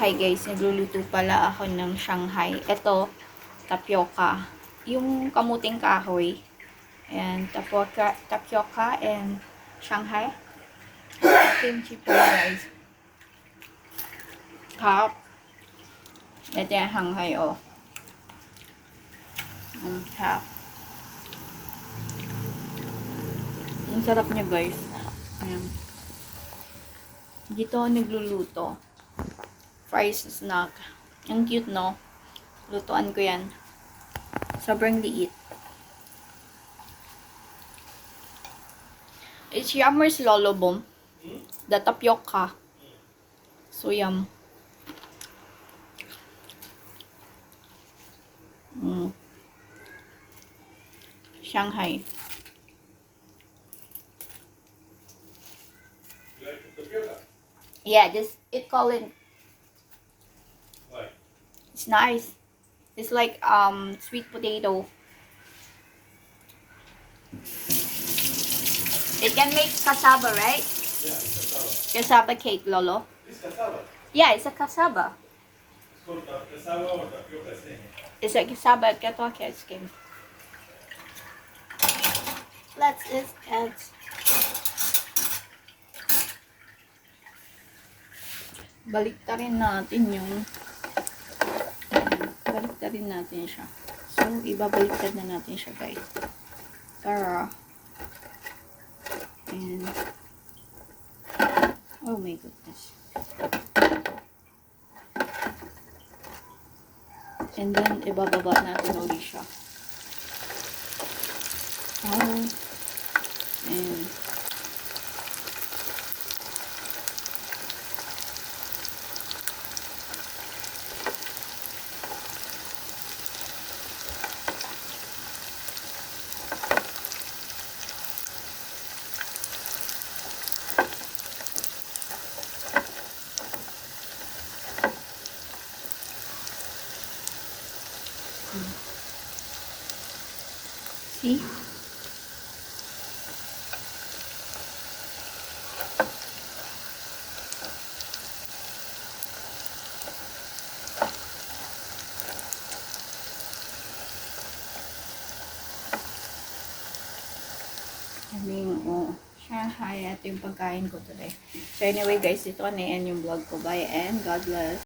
Hi guys, nagluluto pala ako ng Shanghai. Ito, tapioca. Yung kamuting kahoy. And tapioca and Shanghai. Kimchi po guys. Cup. Ito yung Shanghai oh. Cup. Ang sarap niya guys. Ayan. Dito ako nagluluto. Fries snack. Ang cute no? Lutuan ko yan. Sobrang liit. It's Yummers Lolo Bomb. The tapioca. So yum. Shanghai. You like the tapioca? Yeah, just it call it. Why? It's nice. It's like sweet potato. It can make cassava, right? Yeah, it's cassava. Cassava cake, Lolo. It's cassava. Yeah, it's a cassava. It's called cassava or tapioca, same. It's a cassava katoke skin. Let's just add. Baliktarin natin yung baliktarin natin siya. So, ibabaliktad na natin siya, guys. Para and oh my goodness. And then, ibababa natin ulit siya. Oh. And see? Oh, Shanghai, ito yung pagkain ko today. So anyway guys, ito na yan yung vlog ko. Bye and God bless.